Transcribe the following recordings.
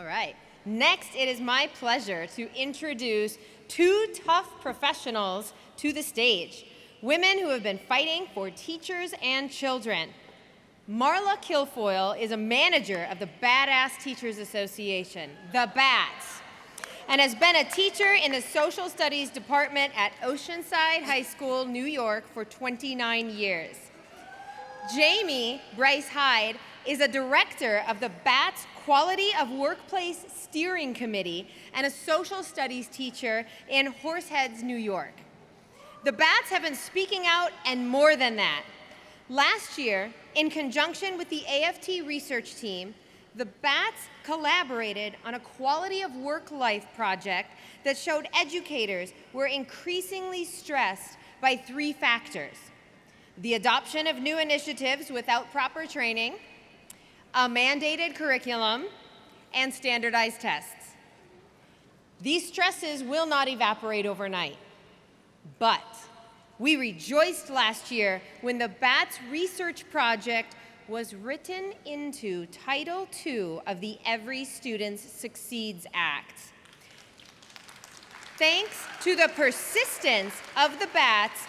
All right. Next, it is my pleasure to introduce two tough professionals to the stage, women who have been fighting for teachers and children. Marla Kilfoyle is a manager of the Badass Teachers Association, the BATS, and has been a teacher in the Social Studies Department at Oceanside High School, New York for 29 years. Jamie Bryce Hyde is a director of the BATS Quality of Workplace Steering Committee and a social studies teacher in Horseheads, New York. The BATS have been speaking out and more than that. Last year, in conjunction with the AFT research team, the BATS collaborated on a quality of work life project that showed educators were increasingly stressed by three factors: the adoption of new initiatives without proper training, a mandated curriculum, and standardized tests. These stresses will not evaporate overnight, but we rejoiced last year when the BATS research project was written into Title II of the Every Student Succeeds Act. Thanks to the persistence of the BATS,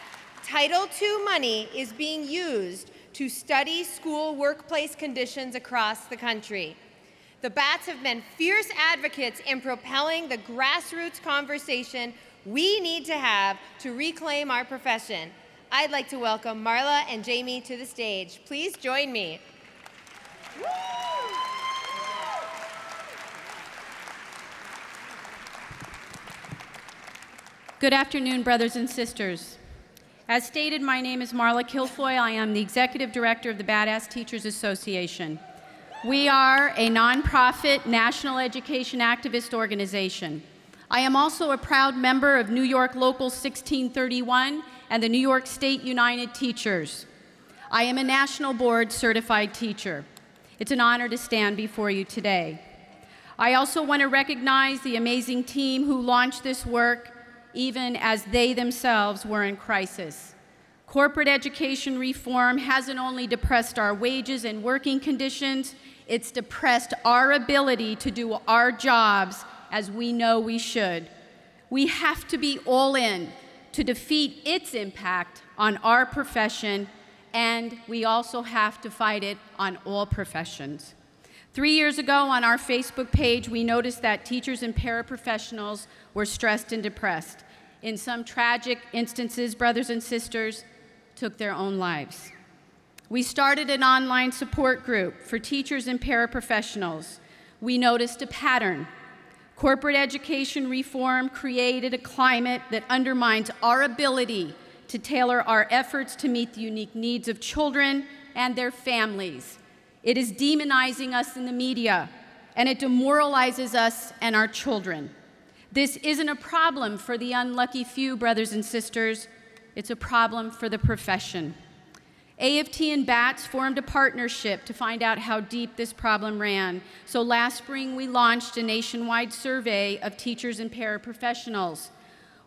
Title II money is being used to study school workplace conditions across the country. The BATS have been fierce advocates in propelling the grassroots conversation we need to have to reclaim our profession. I'd like to welcome Marla and Jamie to the stage. Please join me. Good afternoon, brothers and sisters. As stated, my name is Marla Kilfoyle. I am the Executive Director of the Badass Teachers Association. We are a nonprofit national education activist organization. I am also a proud member of New York Local 1631 and the New York State United Teachers. I am a national board certified teacher. It's an honor to stand before you today. I also want to recognize the amazing team who launched this work even as they themselves were in crisis. Corporate education reform hasn't only depressed our wages and working conditions, it's depressed our ability to do our jobs as we know we should. We have to be all in to defeat its impact on our profession, and we also have to fight it on all professions. 3 years ago on our Facebook page, we noticed that teachers and paraprofessionals were stressed and depressed. In some tragic instances, brothers and sisters took their own lives. We started an online support group for teachers and paraprofessionals. We noticed a pattern. Corporate education reform created a climate that undermines our ability to tailor our efforts to meet the unique needs of children and their families. It is demonizing us in the media, and it demoralizes us and our children. This isn't a problem for the unlucky few, brothers and sisters. It's a problem for the profession. AFT and BATS formed a partnership to find out how deep this problem ran. So last spring, we launched a nationwide survey of teachers and paraprofessionals.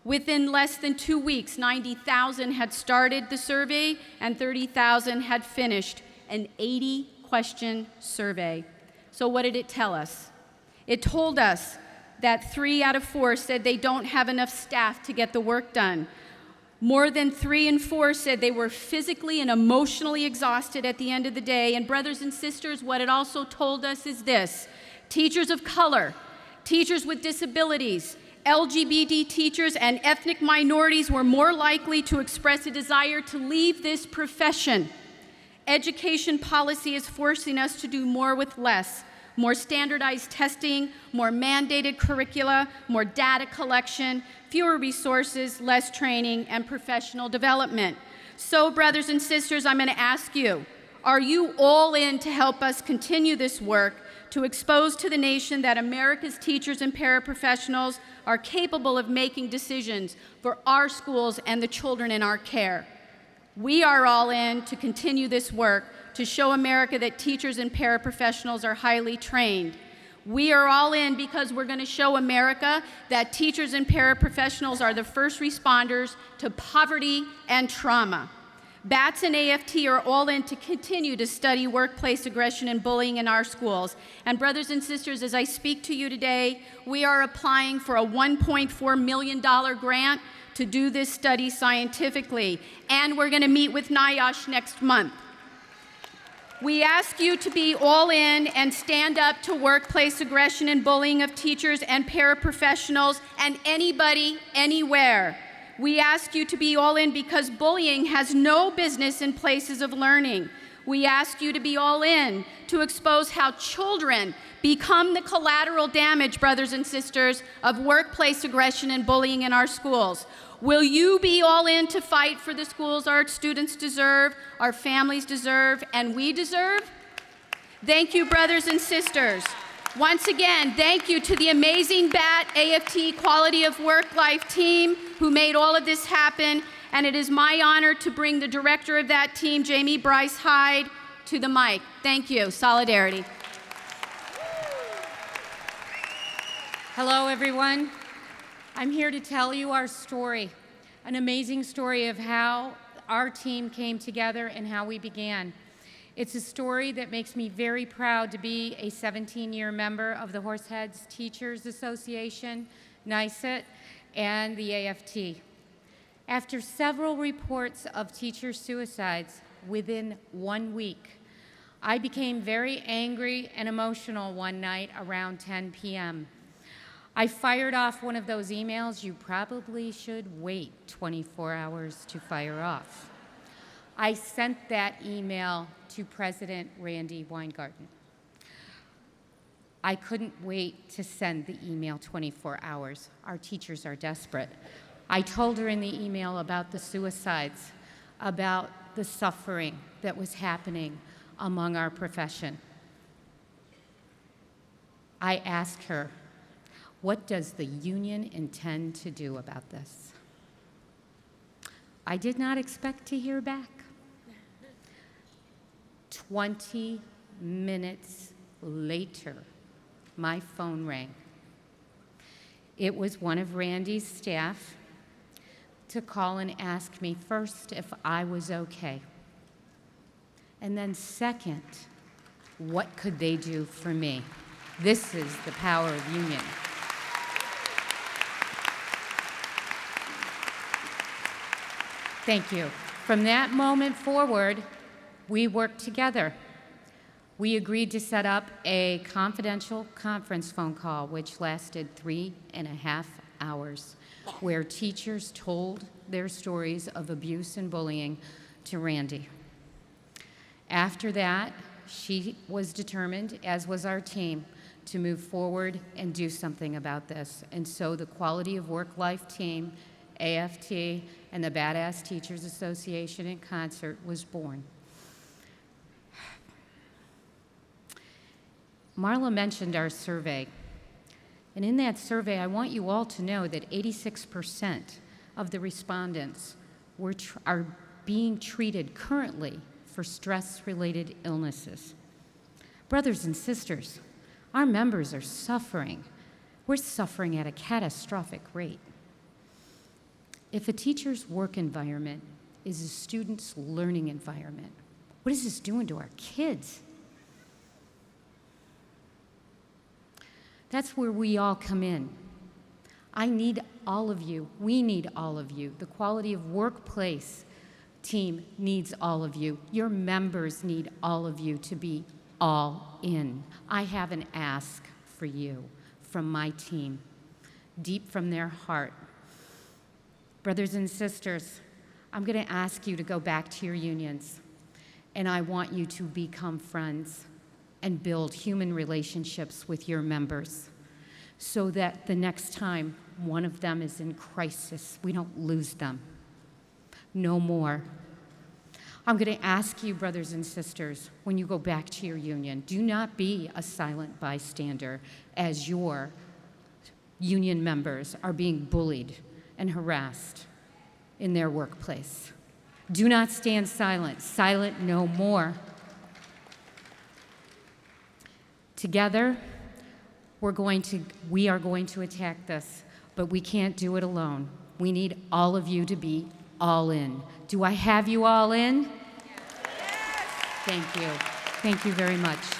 Within less than 2 weeks, 90,000 had started the survey and 30,000 had finished an 80-question survey. So what did it tell us? It told us that 3 out of 4 said they don't have enough staff to get the work done. More than 3 in 4 said they were physically and emotionally exhausted at the end of the day. And brothers and sisters, what it also told us is this: teachers of color, teachers with disabilities, LGBT teachers, and ethnic minorities were more likely to express a desire to leave this profession. Education policy is forcing us to do more with less. More standardized testing, more mandated curricula, more data collection, fewer resources, less training, and professional development. So, brothers and sisters, I'm going to ask you, are you all in to help us continue this work to expose to the nation that America's teachers and paraprofessionals are capable of making decisions for our schools and the children in our care? We are all in to continue this work to show America that teachers and paraprofessionals are highly trained. We are all in because we're going to show America that teachers and paraprofessionals are the first responders to poverty and trauma. BATS and AFT are all in to continue to study workplace aggression and bullying in our schools. And brothers and sisters, as I speak to you today, we are applying for a $1.4 million grant to do this study scientifically. And we're going to meet with NIOSH next month. We ask you to be all in and stand up to workplace aggression and bullying of teachers and paraprofessionals and anybody, anywhere. We ask you to be all in because bullying has no business in places of learning. We ask you to be all in to expose how children become the collateral damage, brothers and sisters, of workplace aggression and bullying in our schools. Will you be all in to fight for the schools our students deserve, our families deserve, and we deserve? Thank you, brothers and sisters. Once again, thank you to the amazing BAT AFT Quality of Work Life team who made all of this happen, and it is my honor to bring the director of that team, Jamie Bryce Hyde, to the mic. Thank you. Solidarity. Hello, everyone. I'm here to tell you our story, an amazing story of how our team came together and how we began. It's a story that makes me very proud to be a 17-year member of the Horseheads Teachers Association, NICET, and the AFT. After several reports of teacher suicides within 1 week, I became very angry and emotional one night around 10 p.m. I fired off one of those emails you probably should wait 24 hours to fire off. I sent that email to President Randy Weingarten. I couldn't wait to send the email 24 hours. Our teachers are desperate. I told her in the email about the suicides, about the suffering that was happening among our profession. I asked her, what does the union intend to do about this? I did not expect to hear back. 20 minutes later, my phone rang. It was one of Randy's staff to call and ask me first if I was okay. And then second, what could they do for me? This is the power of union. Thank you. From that moment forward, we worked together. We agreed to set up a confidential conference phone call, which lasted 3.5 hours, where teachers told their stories of abuse and bullying to Randy. After that, she was determined, as was our team, to move forward and do something about this. And so the Quality of Work Life team, AFT, and the Badass Teachers Association in concert was born. Marla mentioned our survey. And in that survey, I want you all to know that 86% of the respondents are being treated currently for stress-related illnesses. Brothers and sisters, our members are suffering. We're suffering at a catastrophic rate. If a teacher's work environment is a student's learning environment, what is this doing to our kids? That's where we all come in. I need all of you. We need all of you. The Quality of Workplace team needs all of you. Your members need all of you to be all in. I have an ask for you from my team, deep from their heart. Brothers and sisters, I'm going to ask you to go back to your unions, and I want you to become friends and build human relationships with your members so that the next time one of them is in crisis, we don't lose them. No more. I'm going to ask you, brothers and sisters, when you go back to your union, do not be a silent bystander as your union members are being bullied and harassed in their workplace. Do not stand silent. Silent no more. Together, we are going to attack this, but we can't do it alone. We need all of you to be all in. Do I have you all in? Yes. Thank you. Thank you very much.